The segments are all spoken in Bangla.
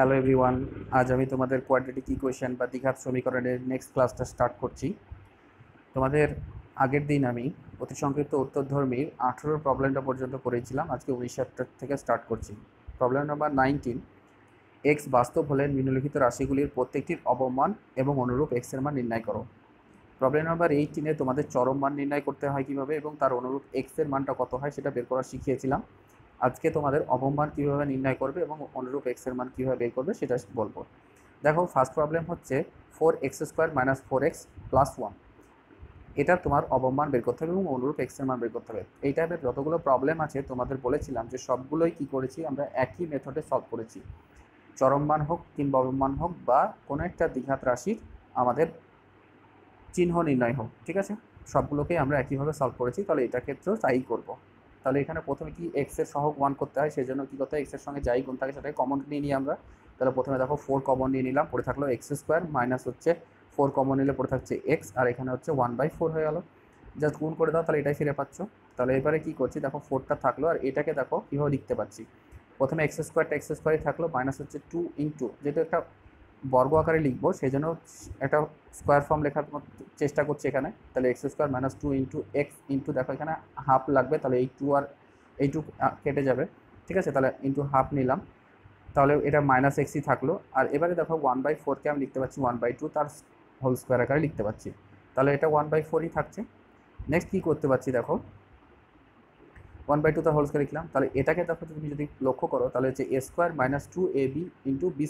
হ্যালো এভরিওয়ান, আজ আমি তোমাদের কোয়াড্রেটিক ইকুয়েশন বা দ্বিঘাত সমীকরণের নেক্সট ক্লাসটা স্টার্ট করছি। তোমাদের আগের দিন আমি অতি সংক্ষিপ্ত উত্তরধর্মীর 18 প্রবলেমটা পর্যন্ত করেছিলাম। আজকে 19 থেকে স্টার্ট করছি। প্রবলেম নাম্বার 19, এক্স বাস্তব হলে নিম্নলিখিত রাশিগুলির প্রত্যেকটির অবমান এবং অনুরূপ এক্স এর মান নির্ণয় করো। প্রবলেম নাম্বার 18-এ তোমাদের চরম মান নির্ণয় করতে হয় কীভাবে এবং তার অনুরূপ এক্স এর মানটা কত হয় সেটা বের করা শিখিয়েছিলাম। আজকে তোমাদের অবমান কীভাবে নির্ণয় করবে এবং অনুরূপ এক্স এর মান কীভাবে বের করবে সেটা বলবো। দেখো, ফার্স্ট প্রবলেম হচ্ছে 4x² - 4x + 1। এটা তোমার অবমান বের করতে হবে এবং অনুরূপ এক্স এর মান বের করতে হবে। এই টাইপের যতগুলো প্রবলেম আছে তোমাদের বলেছিলাম যে সবগুলোই কী করেছি, আমরা একই মেথডে সলভ করেছি। চরম মান হোক কিংবা অবমান হোক বা কোনো একটা দ্বিঘাত রাশির আমাদের চিহ্ন নির্ণয় হোক, ঠিক আছে, সবগুলোকেই আমরা একইভাবে সলভ করেছি। তাহলে এটা ক্ষেত্রেও তাই করব। তাহলে এখানে প্রথমে কি এক্স এর সহগ 1 করতে হয়, সেই জন্য কী করতে হয়, এক্স এর সঙ্গে যাই গুণ থাকে সেটাকে কমন নিয়ে নিই আমরা। তাহলে প্রথমে দেখো 4 কমন নিয়ে নিলাম, পড়ে থাকলো x² মাইনাস হচ্ছে 4 কমন নিলে পড়ে থাকছে এক্স, আর এখানে হচ্ছে 1/4 হয়ে গেল। জাস্ট গুণ করে দাও, তাহলে এটাই ফিরে পাচ্ছ। তাহলে এবারে কী করছি, দেখো 4টা থাকলো, আর এটাকে দেখো কীভাবে লিখতে পারছি। প্রথমে x² থাকলো, মাইনাস হচ্ছে 2 ইন্টু, যেটা একটা বর্গ আকারে লিখবো সেই জন্য একটা স্কোয়ার ফর্ম লেখার চেষ্টা করছি এখানে। তাহলে x² - 2 ইন্টু এক্স ইন্টু, দেখো এখানে হাফ লাগবে, তাহলে এই 2 আর এই 2 কেটে যাবে, ঠিক আছে, তাহলে ইন্টু হাফ নিলাম। তাহলে এটা মাইনাস এক্সই থাকলো। আর এবারে দেখো 1/4কে আমি লিখতে পারছি 1/2, তার হোল স্কোয়ার আকারে লিখতে পারছি। তাহলে এটা 1/4ই থাকছে। নেক্সট কী করতে পারছি, দেখো 1/2 তার হোল স্কোয়ার লিখলাম। তাহলে এটাকে দেখো তুমি যদি লক্ষ্য করো, তাহলে হচ্ছে a² - 2ab into b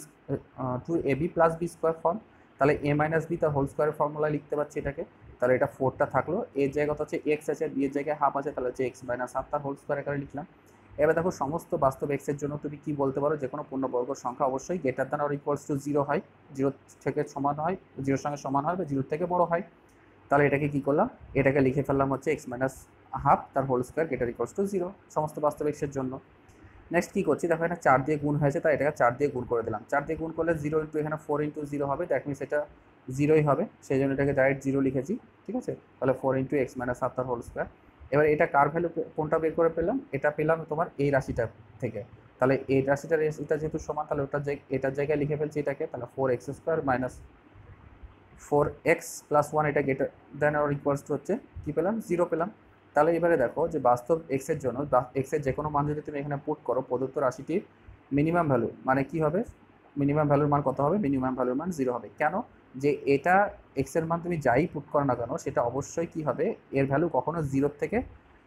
2ab plus b square form. তাহলে a মাইনাস বি তার হোল স্কোয়ারের ফর্মুলা লিখতে পারছি এটাকে। তাহলে এটা 4টা থাকলো, এর জায়গাটা হচ্ছে এক্স আছে, বি এর জায়গায় হাফ আছে, তাহলে হচ্ছে x - হাফ তার হোল স্কোয়ার আকারে লিখলাম। এবার দেখো সমস্ত বাস্তব এক্সের জন্য তুমি কি বলতে পারো, যে কোনো পূর্ণবর্গ সংখ্যা অবশ্যই greater than or equals to 0 হয়, 0 থেকে সমান হয়, 0-র সঙ্গে সমান হয় বা 0-র থেকে বড় হয়। তাহলে এটাকে কী করলাম, এটাকে লিখে ফেললাম হচ্ছে x - হাফ তার whole square greater equals to 0 সমস্ত বাস্তব এক্সের জন্য। নেক্সট কী করছি, দেখো এটা 4 দিয়ে গুণ হয়েছে, তাই এটাকে 4 দিয়ে গুণ করে দিলাম। 4 দিয়ে গুণ করলে 0 ইন্টু এখানে 4 ইন্টু 0 হবে, দ্যাট মিনস এটা 0ই হবে, সেই জন্য এটাকে ডাইরেক্ট 0 লিখেছি, ঠিক আছে। তাহলে 4 ইন্টু x - হাফ তার হোল স্কোয়ার। এবার এটা কার ভ্যালু কোনটা বের করে পেলাম, এটা পেলাম তোমার এই রাশিটা থেকে। তাহলে এই রাশিটা যেহেতু সমান, তাহলে এটার জায়গায় লিখে ফেলছি এটাকে। তাহলে 4x² - 4x + 1, এটা greater than or equals two হচ্ছে কী পেলাম, 0 পেলাম। তাহলে এবারে দেখো যে বাস্তব এক্সের জন্য এক্সের যে কোনো মান যদি তুমি এখানে পুট করো, প্রদত্ত রাশিটির মিনিমাম ভ্যালু মানে কী হবে, মিনিমাম ভ্যালুর মান কত হবে, মিনিমাম ভ্যালুর মান 0 হবে। কেন, যে এটা এক্সের মান তুমি যাই পুট করো না কেন, সেটা অবশ্যই কী হবে, এর ভ্যালু কখনো 0-র থেকে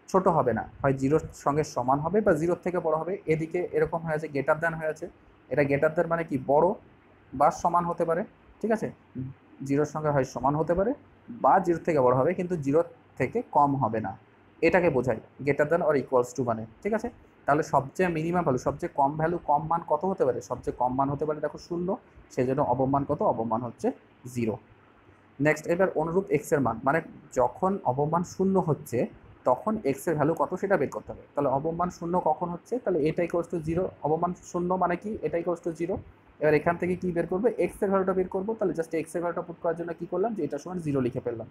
ছোট হবে না, হয় 0-র সঙ্গে সমান হবে বা 0-র থেকে বড় হবে। এদিকে এরকম হয়ে আছে গ্রেটার দ্যান হয়ে আছে, এটা গ্রেটার দ্যান মানে কি বড় বা সমান হতে পারে, ঠিক আছে। 0-র সঙ্গে হয় সমান হতে পারে বা 0-র থেকে বড় হবে, কিন্তু 0-র থেকে কম হবে না, এটাকে বোঝায় greater than or equals two মানে, ঠিক আছে। তাহলে সবচেয়ে মিনিমাম ভ্যালু, সবচেয়ে কম ভ্যালু, কম মান কত হতে পারে, সবচেয়ে কম মান হতে পারে দেখো 0, সেই জন্য অবমান কত, অবমান হচ্ছে 0। নেক্সট, এবার অনুরূপ এক্স এর মান, মানে যখন অবমান 0 হচ্ছে তখন এক্স এর ভ্যালু কত সেটা বের করতে হবে। তাহলে অবমান 0 কখন হচ্ছে, তাহলে এটা ইকুয়ালস টু 0, অবমান 0 মানে কি, এটা ইকুয়ালস টু 0। এবার এখান থেকে কি বের করবে, এক্স এর ভ্যালুটা বের করবো। তাহলে জাস্ট এক্স এর ভ্যালুটা পুট করার জন্য কি করলাম, যে এটা সমান 0 লিখে ফেললাম।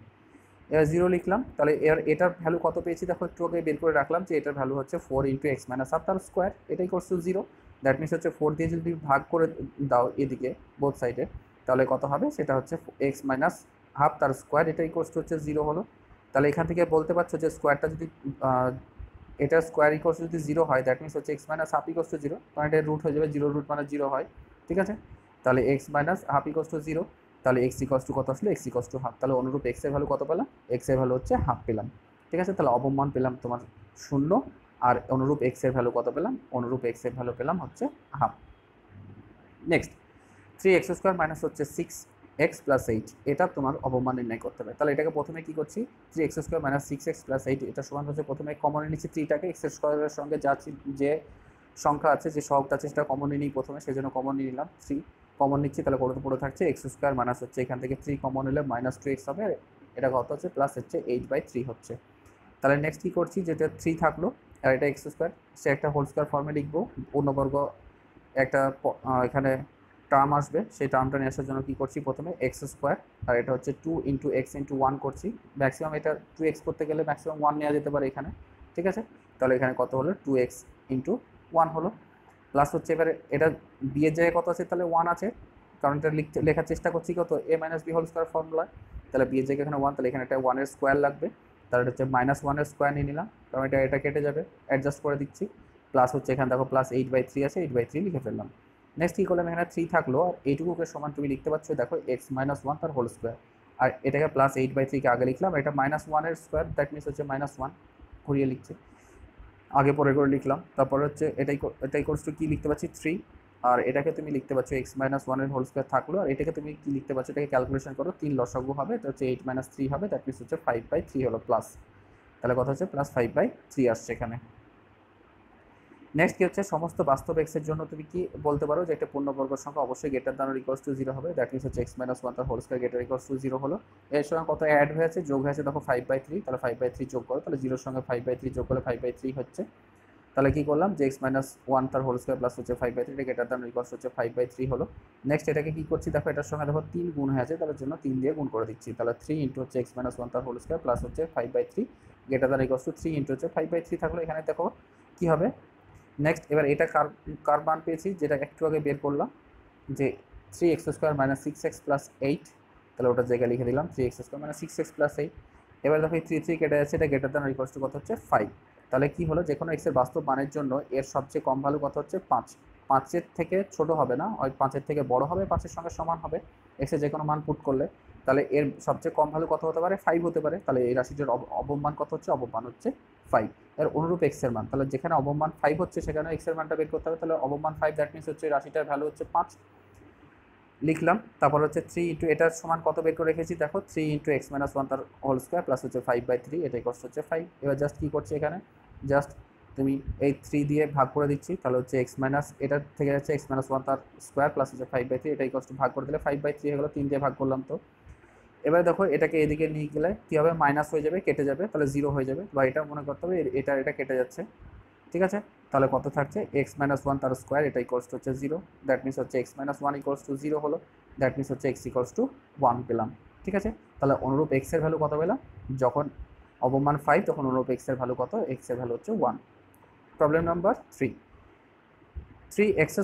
এবার 0 লিখলাম। তাহলে এটার ভ্যালু কত পেয়েছি, দেখো একটু আগে বের করে রাখলাম যে এটার ভ্যালু হচ্ছে 4 ইন্টু x - হাফ তার স্কোয়ার, এটা ইকুয়ালস টু 0। দ্যাট মিনস হচ্ছে 4 দিয়ে যদি ভাগ করে দাও এদিকে বোথ সাইডে, তাহলে কত হবে, সেটা হচ্ছে x - হাফ তার স্কোয়ার, এটা ইকুয়ালস টু হচ্ছে 0 হলো। তাহলে এখান থেকে বলতে পারছো যে স্কোয়ারটা যদি এটার স্কোয়ার ইকুয়ালস যদি 0 হয়, দ্যাট মিনস হচ্ছে x - হাফ ইকুয়ালস টু 0, কারণ এটা রুট হয়ে যাবে, 0 রুট মানে 0 হয়, ঠিক আছে। তাহলে x - হাফ ইকুয়ালস টু 0, তাহলে x ইকুয়ালস টু কত আসলে, x ইকুয়ালস টু হাফ। তাহলে অনুরূপ x এর ভ্যালু কত পেলাম, x এর ভ্যালু হচ্ছে হাফ পেলাম, ঠিক আছে। তাহলে অবমান পেলাম তোমার 0, আর অনুরূপ x এর ভ্যালু কত পেলাম, অনুরূপ x এর ভ্যালু পেলাম হচ্ছে হাফ। নেক্সট, 3x² মাইনাস হচ্ছে 6x + 8, এটা তোমার অবমান নির্ণয় করতে হবে। তাহলে এটাকে প্রথমে কি করছি, 3x² - 6x + 8, এটা সমান হচ্ছে, প্রথমে কমন নিচ্ছি 3টাকে, x² সঙ্গে যে সংখ্যা আছে, যে সহগটা আছে সেটা কমন নিই প্রথমে, সেই জন্য কমন নিয়ে নিলাম 3 কমন নিচ্ছি। তাহলে পড়ে থাকছে x² মাইনাস হচ্ছে এখান থেকে 3 কমন নিলে -2x হবে, এটা কত হচ্ছে প্লাস হচ্ছে 8/3 হচ্ছে। তাহলে নেক্সট কী করছি, যেটা 3 থাকলো আর এটা x², সে একটা হোল স্কোয়ার ফর্মে লিখবো, পূর্ণবর্গ একটা এখানে টার্ম আসবে, সেই টার্মটা নিয়ে আসার জন্য কী করছি, প্রথমে x², আর এটা হচ্ছে 2 ইন্টু এক্স ইন্টু 1 করছি। ম্যাক্সিমাম এটা 2x করতে গেলে ম্যাক্সিমাম 1 নেওয়া যেতে পারে এখানে, ঠিক আছে। তাহলে এখানে কত হলো, 2x ইন্টু 1 হলো। প্লাস হচ্ছে এবারে এটা বি এর জায়গায় কত আছে, তাহলে 1 আছে, কারণ এটা লেখার চেষ্টা করছি কত A minus B whole square formula. তাহলে বি এর জায়গায় এখানে 1, তাহলে এখানে একটা 1 এর স্কোয়ার লাগবে, তাহলে এটা হচ্ছে -1 এর স্কোয়ার নিয়ে নিলাম, কারণ এটা কেটে যাবে, অ্যাডজাস্ট করে দিচ্ছি। প্লাস হচ্ছে এখানে দেখো প্লাস 8/3 আছে, 8/3 লিখে ফেললাম। নেক্সট কী করলাম, এখানে 3 থাকলো, আর এইটুকুকে সমান তুমি লিখতে পারছো দেখো x-1 তার হোল স্কোয়ার, আর এটাকে প্লাস 8/3 কে আগে লিখলাম, এটা -1 এর স্কোয়ার, দ্যাট মিনস হচ্ছে -1 ঘুরিয়ে লিখছি, আগে পরে করে লিখলাম। তারপরে হচ্ছে এটাই কোর্স টু কী লিখতে পাচ্ছি 3, আর এটাকে তুমি লিখতে পাচ্ছ x-1 এর হোল স্কোয়ার থাকলো, আর এটাকে তুমি কী লিখতে পাচ্ছ, এটাকে ক্যালকুলেশন করো, 3 লসাগু হবে, এটা হচ্ছে 8 - 3 হবে, দ্যাট মিনস হচ্ছে 5/3 হলো প্লাস, তাহলে কথা হচ্ছে প্লাস 5/3 আসছে এখানে। নেক্সট কি হচ্ছে, সমস্ত বাস্তব এক্সের জন্য তুমি কি বলতে পারো যে একটা পূর্ণবর্গ সংখ্যা অবশ্যই greater than or equals to 0 হবে, দ্যাট মিনস হচ্ছে x-1 তার whole square greater equals to 0 হলো। এর সঙ্গে কত অ্যাড হয়েছে, যোগ হয়েছে দেখো 5/3, তাহলে 5/3 যোগ করো, তাহলে 0 এর সঙ্গে 5/3 যোগ করলে 5/3 হচ্ছে। তাহলে কি করলাম যে x-1 তার হোল স্কয়ার প্লাস হচ্ছে 5/3 এটা গ্রেটার দ্যান অর ইকুয়ালস হচ্ছে 5/3 হলো। নেক্সট এটাকে কি করছি দেখো, এটার সঙ্গে দেখো 3 গুণ হয়ে আছে, তার জন্য 3 দিয়ে গুণ করে দিচ্ছি, তাহলে 3 ইন্টু হচ্ছে x-1 তার হোল স্কয়ার প্লাস হচ্ছে 5/3 greater than equals to 3 into হচ্ছে 5/3 থাকলো। এখানে দেখো কি হবে, নেক্সট এবার এটা কার মান পেয়েছি, যেটা একটু আগে বের করলাম, যে 3x² - 6x + 8, তাহলে ওটার জায়গায় লিখে দিলাম 3x² - 6x + 8। এবার দেখো এই 3 কেটে যাচ্ছে, এটা greater than or equals two কত হচ্ছে 5, তাহলে কি হলো, যে কোনো এক্সের বাস্তব মানের জন্য এর সবচেয়ে কম ভ্যালু কত হচ্ছে 5, 5-এর থেকে ছোট হবে না, ওই 5-এর থেকে বড় হবে, 5-এর সঙ্গে সমান হবে এক্সের যে কোনো মান পুট করলে, তাহলে এর সবচেয়ে কম ভ্যালু কত হতে পারে 5 হতে পারে, তাহলে এই রাশিটির অবমান কত হচ্ছে, অবমান হচ্ছে 5। এর অনুরূপ এক্স এর মান, তাহলে যেখানে অবমান 5 হচ্ছে সেখানে এক্স এর মানটা বের করতে হবে, তাহলে অবমান 5 দ্যাট মিনস হচ্ছে রাশিটার ভ্যালু হচ্ছে 5 লিখলাম। তারপর হচ্ছে 3 ইন্টু এটার সমান কত বের করে রেখেছি দেখো, 3 ইন্টু x-1 তার হোল স্কোয়ার প্লাস হচ্ছে 5/3, এটাই কষ্ট হচ্ছে 5। এবার জাস্ট কী করছে এখানে, জাস্ট তুমি এই 3 দিয়ে ভাগ করে দিচ্ছি, তাহলে হচ্ছে এটার থেকে যাচ্ছে x-1 তার স্কোয়ার প্লাস হচ্ছে 5/3, এটাই কষ্ট ভাগ করে দিলে 5/3 হয়ে গেলো, 3 দিয়ে ভাগ করলাম। তো এবার দেখো এটাকে এদিকে নিয়ে গেলে কী হবে, মাইনাস হয়ে যাবে, কেটে যাবে, তাহলে 0 হয়ে যাবে, বা এটা মনে করতে হবে এটা কেটে যাচ্ছে, ঠিক আছে। তাহলে কত থাকছে x-1 তার স্কোয়ার, এটা ইকুয়ালস টু হচ্ছে 0, দ্যাট মিনস হচ্ছে x-1 ইকুয়ালস টু 0 হলো, দ্যাট মিনস হচ্ছে x ইকুয়ালস টু 1 পেলাম, ঠিক আছে। তাহলে অনুরূপ x এর ভ্যালু কত পেলাম, যখন অবমান 5 তখন অনুরূপ x এর ভ্যালু কত, x এর ভ্যালু হচ্ছে 1। প্রবলেম নাম্বার 3, 3x²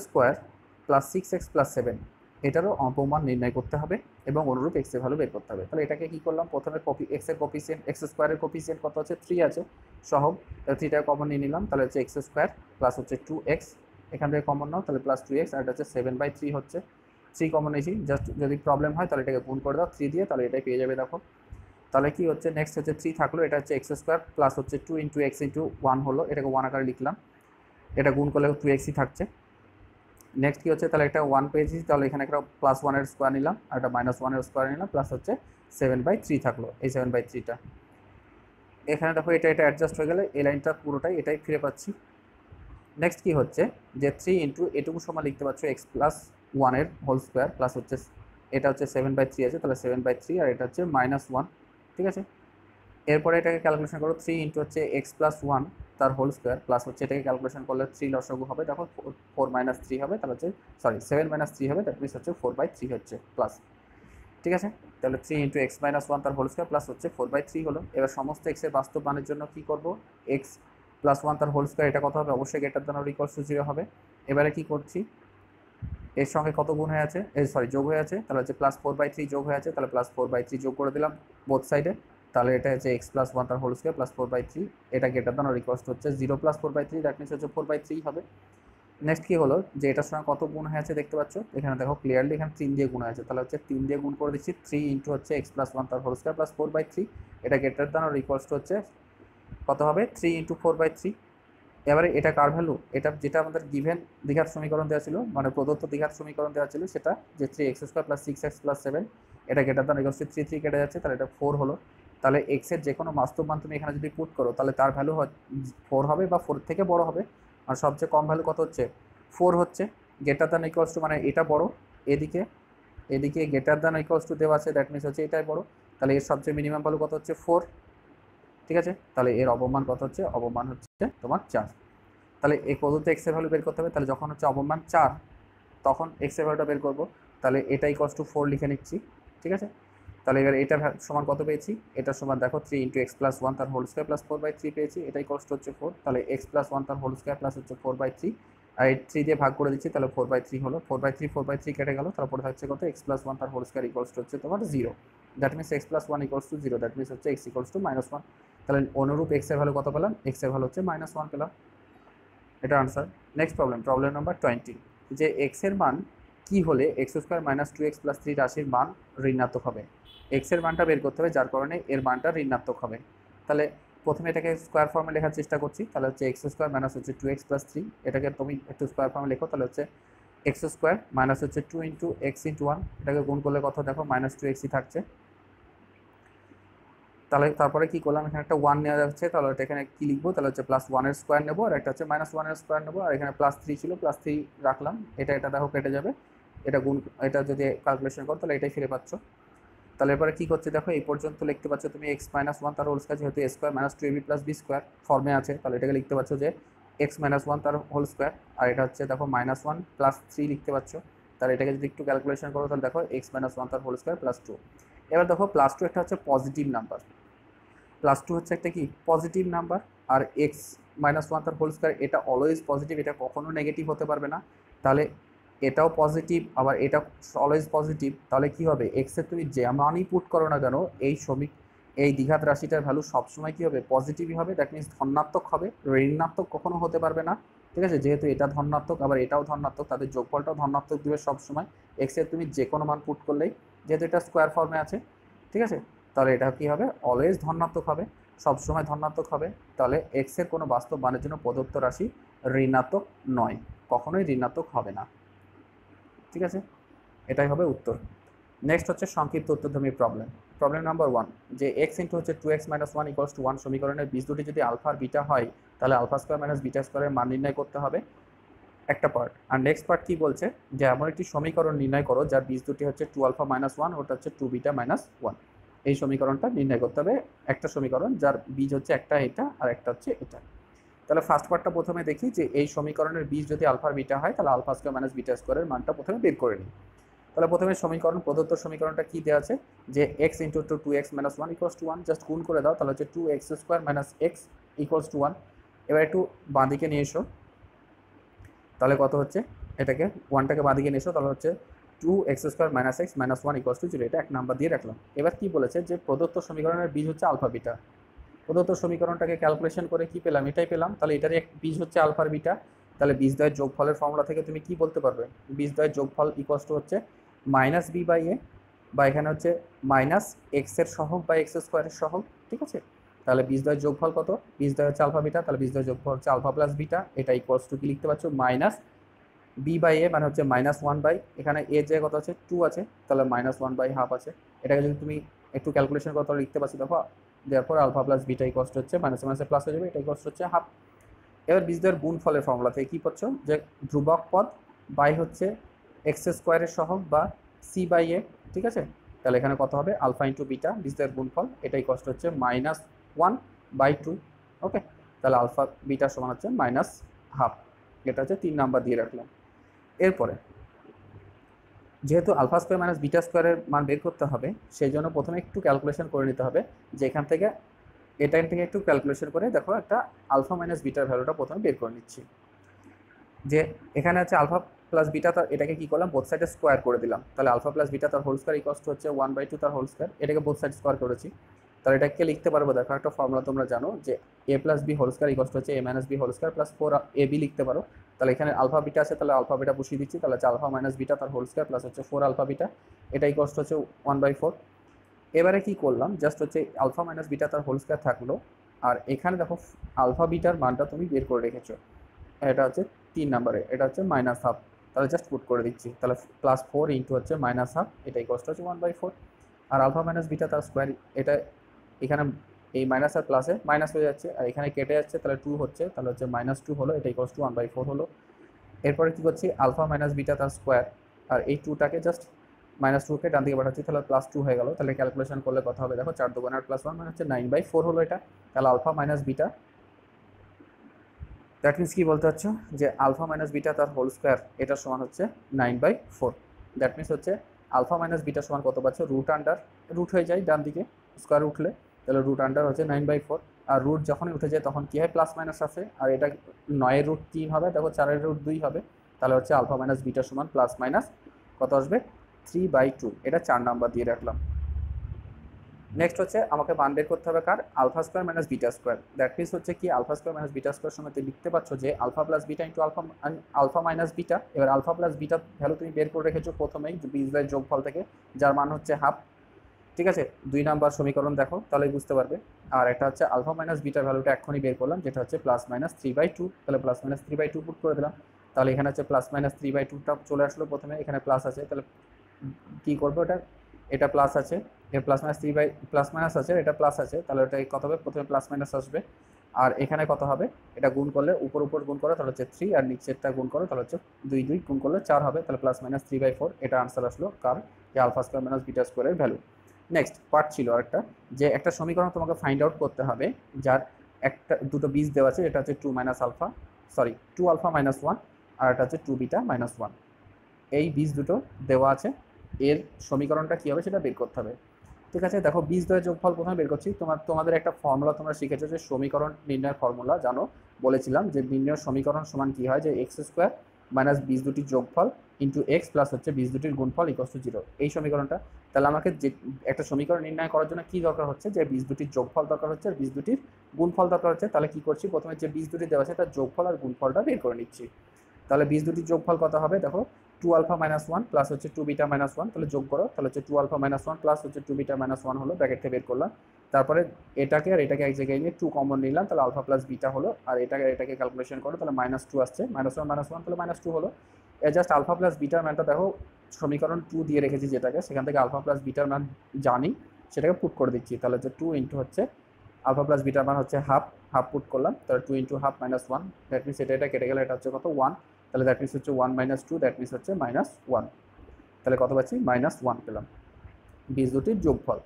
+ 6x + 7 এটারও অপমান নির্ণয় করতে হবে এবং অনুরূপ x এর ভ্যালু বের করতে হবে। তাহলে এটাকে কি করলাম, প্রথমে x এর কোফিসিয়েন্ট, x² এর কোফিসিয়েন্ট কত আছে 3 আছে, সহগ 3টা কমন নিয়ে নিলাম, তাহলে হচ্ছে x² প্লাস হচ্ছে 2x, এখান থেকে কমন নাও, তাহলে প্লাস 2x, আর এটা হচ্ছে 7/3 হচ্ছে, 3 কমন নিয়েছি, জাস্ট যদি প্রবলেম হয় তাহলে এটাকে গুণ করে দাও 3 দিয়ে, তাহলে এটাই পেয়ে যাবে দেখো। তাহলে কি হচ্ছে, নেক্সট হচ্ছে 3 থাকলো, এটা হচ্ছে x² প্লাস হচ্ছে 2 ইন্টু x ইন্টু 1 হলো, এটাকে 1 আকারে লিখলাম, এটা গুণ করলে 2xই থাকছে। নেক্সট কি হচ্ছে, তাহলে একটা 1 পেয়েছি, তাহলে এখানে একটা +1 এর স্কোয়ার নিলাম, আর একটা -1 এর স্কোয়ার নিলাম, প্লাস হচ্ছে 7/3 থাকলো, এই 7/3টা এখানে দেখো, এটা অ্যাডজাস্ট হয়ে গেলে এই লাইনটা পুরোটাই এটাই ফিরে পাচ্ছি। নেক্সট কি হচ্ছে, যে 3 ইন্টু এটুকু সময় লিখতে পারছো x+1 এর হোল স্কোয়ার প্লাস হচ্ছে এটা হচ্ছে 7/3 আছে, তাহলে 7/3, আর এটা হচ্ছে -1, ঠিক আছে। এরপরে এটাকে ক্যালকুলেশন করো, 3 ইন্টু হচ্ছে x+1 তার হোল স্কোয়ার প্লাস হচ্ছে এটাকে ক্যালকুলেশন করলে 3 লসাগু হবে, দেখো 4 - 3 হবে, তাহলে হচ্ছে 7 - 3 হবে, দ্যাট মিনস হচ্ছে 4/3 হচ্ছে প্লাস, ঠিক আছে। তাহলে 3 ইন্টু x-1 তার হোল স্কোয়ার প্লাস হচ্ছে 4/3 হলো। এবার সমস্ত এক্সের বাস্তব মানের জন্য কি করব, x+1 তার হোল স্কোয়ার এটা কত হবে, অবশ্যই greater than or equals to 0 হবে। এবারে কি করছি, এর সঙ্গে কত গুণ হয়ে আছে, যোগ হয়ে আছে, তাহলে হচ্ছে +4/3 যোগ হয়ে আছে, তাহলে +4/3 যোগ করে দিলাম বোথ সাইডে, তাহলে এটা হচ্ছে x+1 তার হোল স্কোয়ার +4/3, এটা greater than or equals two হচ্ছে 0 + 4/3, দ্যাট মিনস হচ্ছে 4/3 হবে। নেক্সট কি হলো, যে এটার সঙ্গে কত গুণ হয়ে আছে দেখতে পাচ্ছ, এখানে দেখো ক্লিয়ারলি এখানে 3 দিয়ে গুণ হয়েছে, তাহলে হচ্ছে 3 দিয়ে গুণ করে দিচ্ছি, 3 ইন্টু হচ্ছে x+1 তার হোল স্কোয়ার প্লাস 4/3, এটা greater than or equals two হচ্ছে কত হবে 3 ইন্টু 4/3। এবারে এটা কার ভ্যালু, এটা যেটা আমাদের গিভেন দ্বিঘাত সমীকরণ দেওয়া ছিল, মানে প্রদত্ত দ্বিঘাত সমীকরণ দেওয়া ছিল, সেটা যে 3x² + 6x + 7 এটা গ্রেটার দ্যান ইকুয়ালস টু 3 কেটে যাচ্ছে, তাহলে এটা 4 হলো। তাহলে এক্স এর যে কোনো বাস্তব মান তুমি এখানে যদি পুট করো, তাহলে তার ভ্যালু 4 হবে বা 4 থেকে বড় হবে, আর সবচেয়ে কম ভ্যালু কত হচ্ছে 4 হচ্ছে, গ্রেটার দ্যান ইকুয়ালস টু মানে এটা বড়, এদিকে গ্রেটার দ্যান ইকুয়ালস টু দেওয়া আছে, দ্যাট মিনস হচ্ছে এটাই বড়, তাহলে এর সবচেয়ে মিনিমাম ভ্যালু কত হচ্ছে 4, ঠিক আছে। তাহলে এর অবমান কত হচ্ছে, অবমান হচ্ছে তোমার 4। তাহলে এই প্রদত্ত এক্স এর ভ্যালু বের করতে হবে, তাহলে যখন হচ্ছে অবমান 4 তখন এক্স এর ভ্যালুটা বের করবো, তাহলে এটা ইকুয়ালস টু 4 লিখে নিচ্ছি, ঠিক আছে। তাহলে এবার এটা সমান কত পেয়েছি, এটার সমান দেখো 3 ইন্টু x+1 তার হোল স্কোয়ার প্লাস 4/3 পেয়েছি, এটাই কষ্ট হচ্ছে 4, তাহলে x+1 তার হোল স্কোয়ার প্লাস হচ্ছে 4/3, আর এই 3 দিয়ে ভাগ করে দিচ্ছি, তাহলে 4/3 হলো। 4/3 কেটে গেল, তারপরে থাকছে কত x+1 তার হোল স্কয়ার ইকুয়ালস টু হচ্ছে তোমার 0। That means x+1 equals to 0, that means হচ্ছে x ইকুয়ালস টু -1। তাহলে অনুরূপ x এর ভ্যালু কত পেলাম? x এর ভ্যালু হচ্ছে -1 পেলাম। এটা আনসার। নেক্সট প্রবলেম নাম্বার 20, যে x এর মান কি হলে x² - 2x + 3 রাশির মান ঋণাত্মক হবে। x এর মানটা বের করতে হবে, যার কারণে এর মানটা ঋণাত্মক হবে। তাহলে প্রথমে এটাকে স্কোয়ার ফর্মে লেখার চেষ্টা করছি, তাহলে হচ্ছে x² - হচ্ছে 2x + 3, এটাকে তুমি একটু স্কোয়ার ফর্মে লেখো, তাহলে হচ্ছে x² - হচ্ছে 2 × x × 1, এটাকে গুণ করলে কত দেখো -2x থাকছে। তাহলে তারপরে কি করলাম, এখানে একটা 1 নেওয়া যাচ্ছে, তাহলে এখানে কি লিখবো, তাহলে হচ্ছে +1 এর স্কোয়ার নেবো, আর একটা হচ্ছে -1 এর স্কোয়ার নেবো, আর এখানে +3 ছিল, +3 রাখলাম। এটা দেখো কেটে যাবে, এটা গুণ, এটা যদি ক্যালকুলেশন করো তাহলে এটাই ফিরে পাচ্ছ। তাহলে এরপরে কী করছে দেখো, এই পর্যন্ত লিখতে পাচ্ছ তুমি x-1 তার হোল স্কোয়ার, যেহেতু a² - 2ab + b স্কোয়ার ফর্মে আছে, তাহলে এটাকে লিখতে পাচ্ছ যে x-1 তার হোল স্কোয়ার, আর এটা হচ্ছে দেখো -1 + 3 লিখতে পাচ্ছ। তাহলে এটাকে যদি একটু ক্যালকুলেশন করো, তাহলে দেখো x-1 তার হোল স্কোয়ার +2। এবার দেখো +2 একটা হচ্ছে পজিটিভ নাম্বার, +2 হচ্ছে একটা কি পজিটিভ নাম্বার, আর x-1 তার হোল স্কোয়ার এটা অলওয়েজ পজিটিভ, এটা কখনো নেগেটিভ হতে পারবে না। তাহলে এটাও পজিটিভ, আবার এটা অলওয়েজ পজিটিভ, তাহলে কি হবে, এক্সের তুমি যেমানই পুট করো না কেন, এই দ্বিঘাত রাশিটার ভ্যালু সবসময় কী হবে, পজিটিভই হবে। দ্যাট মিনস ধনাত্মক হবে, ঋণাত্মক কখনো হতে পারবে না। ঠিক আছে, যেহেতু এটা ধনাত্মক আবার এটাও ধনাত্মক, তাদের যোগফলটাও ধনাত্মক দিবে সবসময়। এক্সের তুমি যে কোনো মান পুট করলেই, যেহেতু এটা স্কোয়ার ফর্মে আছে, ঠিক আছে, তাহলে এটা কী হবে, অলওয়েজ ধনাত্মক হবে, সবসময় ধনাত্মক হবে। তাহলে এক্সের কোনো বাস্তব মানের জন্য প্রদত্ত রাশি ঋণাত্মক নয়, কখনোই ঋণাত্মক হবে না। ঠিক আছে, এটাই হবে উত্তর। নেক্সট হচ্ছে সংক্ষিপ্ত উত্তরধর্মী প্রবলেম নাম্বার 1, যে x হচ্ছে 2x - 1 = 1 সমীকরণের বীজ দুটি যদি আলফা আর বিটা হয়, তাহলে α² - β² এর মান নির্ণয় করতে হবে, একটা পার্ট। আর নেক্সট পার্ট কি বলছে, যে এমন একটি সমীকরণ নির্ণয় করো যার বীজ দুটি হচ্ছে 2α - 1, ওটা হচ্ছে 2β - 1। এই সমীকরণটা নির্ণয় করতে হবে, একটা সমীকরণ যার বীজ হচ্ছে একটা এটা আর একটা হচ্ছে এটা। তাহলে ফার্স্ট পার্টটা প্রথমে দেখি, যে এই সমীকরণের বীজ যদি আলফা আর বিটা হয়, তাহলে α² - β² এর মানটা প্রথমে বের করে নিই। তাহলে প্রথমে সমীকরণ, প্রদত্ত সমীকরণটা কি দেওয়া আছে, যে x × 2x - 1 = 1, জাস্ট গুণ করে দাও, তাহলে হচ্ছে 2x² - x = 1। এবার একটু বাঁদিকে নিয়ে এসো, তাহলে কত হচ্ছে, এটাকে 1টাকে বাঁদিকে নিয়ে এসো, তাহলে হচ্ছে 2x² - x - 1 = 0, এটা 1 নাম্বার দিয়ে রাখলাম। এবার কি বলেছে, যে প্রদত্ত সমীকরণের বীজ হচ্ছে আলফা বিটা। প্রদত্ত সমীকরণটাকে ক্যালকুলেশন করে কি পেলাম, এটাই পেলাম। তাহলে এটারই এক বীজ হচ্ছে আলফা আর বিটা, তাহলে বীজদ্বয়ের যোগফলের ফর্মুলা থেকে তুমি কি বলতে পারবে, বীজদ্বয়ের যোগফল = হচ্ছে -b/a, বা এখানে হচ্ছে -x এর সহগ বা x² এর সহগ। ঠিক আছে, তাহলে বীজদ্বয়ের যোগফল কত, বীজদ্বয় হচ্ছে আলফা বিটা, তাহলে বীজদ্বয়ের যোগফল হচ্ছে আলফা প্লাস বিটা, এটা = কি লিখতে পাচ্ছ, -b/a, মানে হচ্ছে -1/, এখানে a যে কত আছে 2 আছে, তাহলে -1/2 আছে। এটাকে যদি তুমি একটু ক্যালকুলেশন করো তাহলে লিখতে পাচ্ছি, দেখো দেওয়ার আলফা প্লাস বিটা হচ্ছে মাইনাসে প্লাস হয়ে যাবে, এটা হচ্ছে হাফ। এবার বীজদ্বয়ের গুণফলের ফর্মুলা থেকে কী পাচ্ছ, যে ধ্রুবক পদ বাই হচ্ছে x² এর সহগ বা c/a। ঠিক আছে, তাহলে এখানে কত হবে, আলফা ইন্টু বিটা বীজদ্বয়ের গুণফল, এটাই হচ্ছে -1/2। ওকে, তাহলে আলফা বিটা সমান হচ্ছে -1/2, এটা হচ্ছে 3 নাম্বার দিয়ে রাখলাম। এরপরে যেহেতু α² - β² এর মান বের করতে হবে, সেই জন্য প্রথমে একটু ক্যালকুলেশন করে নিতে হবে, যে এখান থেকে একটু ক্যালকুলেশন করে দেখো, একটা আলফা মাইনাস বিটার ভ্যালুটা প্রথমে বের করে নিচ্ছি। যে এখানে আছে আলফা প্লাস বিটা, তার এটাকে কি করলাম, বোথ সাইডে স্কোয়ার করে দিলাম, তাহলে আলফা প্লাস বিটা তার হোল স্কোয়ার হচ্ছে 1/2 তার হোল স্কোয়ার, এটাকে বোথ সাইড স্কোয়ার করেছি। তাহলে এটাকে লিখতে পারবো, দেখো একটা ফর্মুলা তোমরা জানো, যে a + b হোল স্কোয়ার হচ্ছে a - b whole square + 4ab লিখতে পারো। তাহলে এখানে আলফা বিটা আছে, তাহলে আলফা বিটা বসিয়ে দিচ্ছি, তাহলে হচ্ছে আলফা মাইনাস বিটা তার হোল স্কোয়ার প্লাস হচ্ছে 4 আলফা বিটা, এটাই হচ্ছে 1/4। এবারে কি করলাম, জাস্ট হচ্ছে আলফা মাইনাস বিটা তার হোল স্কোয়ার থাকলো, আর এখানে দেখো আলফা বিটার মানটা তুমি বের করে রেখেছো, এটা হচ্ছে 3 নাম্বারে, এটা হচ্ছে -1/2, তাহলে জাস্ট পুট করে দিচ্ছি, তাহলে +4 ইন্টু হচ্ছে -1/2, এটাই হচ্ছে 1/4। আর আলফা মাইনাস বিটা তার স্কোয়ার, এটা এখানে এই মাইনাস আর প্লাসে মাইনাস হয়ে যাচ্ছে, আর এখানে কেটে যাচ্ছে, তাহলে 2 হচ্ছে, তাহলে হচ্ছে -2 হলো, এটাই 1/4 হলো। এরপরে কী করছি, আলফা মাইনাস বিটা তার স্কোয়ার, আর এই 2টাকে জাস্ট -2কে ডান দিকে পাঠাচ্ছি, তাহলে +2 হয়ে গেল। তাহলে ক্যালকুলেশন করলে কথা হবে, দেখো 4 2 +1 মানে হচ্ছে 9/4 হলো এটা। তাহলে alpha minus beta, that means কি বলতে হচ্ছে, যে আলফা মাইনাস বিটা তার হোল স্কোয়ার, এটা সমান হচ্ছে 9/4। দ্যাট মিনস হচ্ছে আলফা মাইনাস বিটা সমান কত পাচ্ছ, রুট হয়ে যায় ডান দিকে স্কোয়ার উঠলে, তাহলে √* হচ্ছে 9/4। আর রুট যখনই উঠে যায় তখন কী হয়, প্লাস মাইনাস আসে। আর এটা 9-এর রুট 3 হবে, দেখো 4-এর রুট 2 হবে, তাহলে হচ্ছে আলফা মাইনাস বিটা সমান প্লাস মাইনাস কত আসবে, 3/2। এটা 4 নাম্বার দিয়ে রাখলাম। নেক্সট হচ্ছে আমাকে মান বের করতে হবে কার, alpha square minus beta square. That means হচ্ছে কি, alpha square minus beta square সময় তুমি লিখতে পারছো যে alpha plus beta into alpha minus beta. এবার আলফা প্লাস বিটা ভ্যালু তুমি বের করে রেখেছো প্রথমেই বীজদ্বয়ের যোগফল থেকে, যার মান হচ্ছে হাফ। ঠিক আছে, 2 নাম্বার সমীকরণ দেখো তাহলে বুঝতে পারবে। আর একটা হচ্ছে আলফা মাইনাস বিটার ভ্যালুটা এখনই বের করলাম, যেটা হচ্ছে প্লাস মাইনাস 3/2। তাহলে প্লাস মাইনাস 3/2 পুট করে দিলাম। তাহলে এখানে হচ্ছে প্লাস মাইনাস 3/2টা চলে আসলো প্রথমে, এখানে প্লাস আছে, তাহলে কী করবো, এটা প্লাস আছে, এর প্লাস মাইনাস প্লাস মাইনাস আছে, এটা প্লাস আছে, তাহলে এটা কত হবে, প্রথমে প্লাস মাইনাস আসবে। আর এখানে কত হবে, এটা গুণ করলে উপর উপর গুণ করো তাহলে হচ্ছে 3, আর নিচেরটা গুণ করো তাহলে হচ্ছে 2 গুণ করলে 4 হবে, তাহলে প্লাস মাইনাস 3/4। এটা আনসার আসলো কার, যে আলফা স্কোয়ার মাইনাস বিটা স্কোয়ারের ভ্যালু। নেক্সট পার্ট ছিল আরেকটা, যে একটা সমীকরণ তোমাকে ফাইন্ড আউট করতে হবে যার দুটো বীজ দেওয়া আছে, এটা হচ্ছে 2 আলফা মাইনাস 1, আর এটা হচ্ছে 2 বিটা মাইনাস 1। এই বীজ দুটো দেওয়া আছে, এর সমীকরণটা কী হবে সেটা বের করতে হবে। ঠিক আছে, দেখো বীজদ্বয়ের যোগফল প্রথমে বের করছি। তোমাদের একটা ফর্মুলা তোমরা শিখেছো, যে সমীকরণ নির্ণয়ের ফর্মুলা জানো, বলেছিলাম যে নির্ণয় সমীকরণ সমান কী হয়, যে এক্স স্কোয়ার মাইনাস বীজ দুটির যোগফল ইন্টু এক্স প্লাস হচ্ছে বীজ দুটির গুণফল ইকুয়াল টু 0, এই সমীকরণটা। তাহলে আমাকে যে একটা সমীকরণ নির্ণয় করার জন্য কী দরকার হচ্ছে, যে বীজ দুটির যোগফল দরকার হচ্ছে, আর বীজ দুটির গুণফল দরকার হচ্ছে। তাহলে কী করছি, প্রথমে যে বীজ দুটি দেওয়া আছে তার যোগফল আর গুণফলটা বের করে নিচ্ছি। তাহলে বীজ দুটির যোগফল কত হবে, দেখো 2 আলফা মাইনাস 1 প্লাস হচ্ছে 2 বিটা মাইনাস 1, তাহলে যোগ করো, তাহলে হচ্ছে 2 আলফা মাইনাস 1 প্লাস হচ্ছে 2 বিটা মাইনাস 1 হলো, ব্র্যাকেট থেকে বের করলাম। তারপরে এটাকে আর এটাকে এক জায়গায় নিয়ে 2 কমন নিলাম, তাহলে আলফা প্লাস বিটা হলো। আর এটাকে ক্যালকুলেশন করো, তাহলে -2 আসছে, -1 তাহলে -2 হলো। জাস্ট আলফা প্লাস বিটার ম্যানটা দেখো, সমীকরণ 2 দিয়ে রেখেছি যেটাকে, সেখান থেকে আলফা প্লাস বিটার মান জানি, সেটাকে পুট করে দিচ্ছি। তাহলে হচ্ছে 2 ইন্টু হচ্ছে আলফা প্লাস বিটার মান হচ্ছে হাফ পুট করলাম, তাহলে 2 into half minus 1, that means এটা কেটে গেলে এটা হচ্ছে কত, 1। তাহলে দ্যাট মিনস হচ্ছে 1 - 2, দ্যাট মিনস হচ্ছে -1। তাহলে কত পাচ্ছি, -1 পেলাম। বীজ দুটির যোগফল,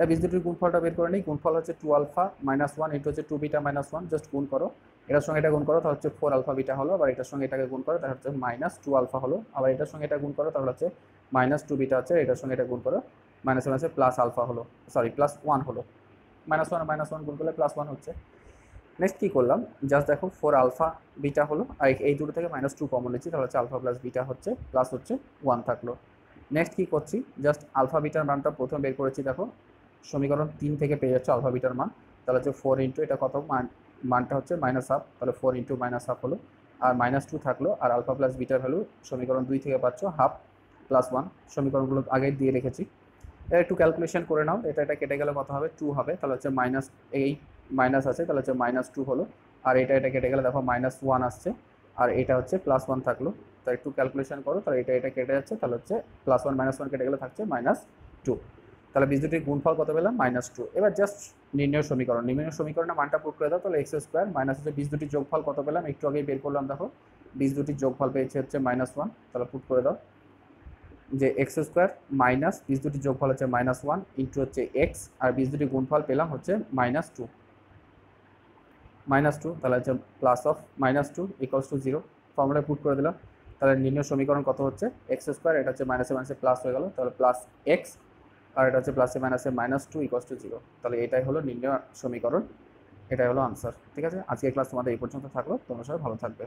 বীজ দুটির গুণফলটা বের করে নিই। গুণফল হচ্ছে 2 আলফা মাইনাস 1 ইন্টু হচ্ছে 2 বিটা মাইনাস 1, জাস্ট গুণ করো, এটার সঙ্গে এটা গুণ করো তাহলে হচ্ছে 4 আলফা বিটা হলো, আবার এটার সঙ্গে এটাকে গুণ করো তাহলে হচ্ছে -2 আলফা হলো, আবার এটার সঙ্গে এটা গুণ করো তাহলে হচ্ছে -2 বিটা হচ্ছে, এটার সঙ্গে এটা গুণ করো মাইনাস মাইনাসে প্লাস আলফা হলো, +1 হলো। -1 গুণ করলে +1 হচ্ছে। নেক্সট কী করলাম, জাস্ট দেখো 4 আলফা বিটা হলো, আর এই দুটো থেকে -2 কমন নিচ্ছি, তাহলে হচ্ছে আলফা প্লাস বিটা হচ্ছে প্লাস হচ্ছে 1 থাকলো। নেক্সট কী করছি, জাস্ট আলফা বিটার মানটা প্রথমে বের করেছি, দেখো সমীকরণ 3 থেকে পেয়ে যাচ্ছে আলফা বিটার মান। তাহলে হচ্ছে 4 ইন্টু এটা কত, মানটা হচ্ছে -1/2, তাহলে 4 ইন্টু -1/2 হলো, আর -2 থাকলো। আর আলফা প্লাস বিটার ভ্যালু সমীকরণ 2 থেকে পাচ্ছ হাফ প্লাস 1, সমীকরণগুলো আগে দিয়ে রেখেছি। এটা একটু ক্যালকুলেশন করে নাও, এটা কেটে গেলে কত হবে, 2 হবে, তাহলে হচ্ছে এই মাইনাস আছে, তাহলে হচ্ছে -2 হলো। আর এটা কেটে গেলে দেখো -1 আসছে, আর এটা হচ্ছে +1 থাকলো। তো একটু ক্যালকুলেশন করো, তাহলে এটা কেটে যাচ্ছে, তাহলে হচ্ছে +1 -1 কেটে গেলে থাকছে -2। তাহলে বীজ দুটির গুণফল কত পেলাম, -2। এবার জাস্ট নির্ণয় সমীকরণের মানটা পুট করে দাও, তাহলে এক্স স্কোয়ার মাইনাস হচ্ছে বীজ দুটির যোগফল কত পেলাম, একটু আগেই বের করলাম, দেখো বীজ দুটির যোগফল পেয়েছে হচ্ছে -1, তাহলে পুট করে দাও যে এক্স স্কোয়ার মাইনাস বীজ দুটির যোগফল হচ্ছে -1 ইন্টু হচ্ছে এক্স, আর বীজ দুটির গুণফল পেলাম হচ্ছে -2, তাহলে হচ্ছে প্লাস অফ -2 ইকুয়ালস টু 0, ফর্মুলায় পুট করে দিলাম। তাহলে নির্ণয় সমীকরণ কত হচ্ছে, এক্স স্কোয়ার, এটা হচ্ছে মাইনাসে মাইনাসে প্লাস হয়ে গেল, তাহলে প্লাস এক্স, আর এটা হচ্ছে প্লাসে মাইনাসে -2 ইকুয়ালস টু 0। তাহলে এটাই হলো নির্ণয় সমীকরণ, এটাই হলো আনসার। ঠিক আছে, আজকের ক্লাস তোমাদের এই পর্যন্ত থাকলো, তোমরা সবাই ভালো থাকবে।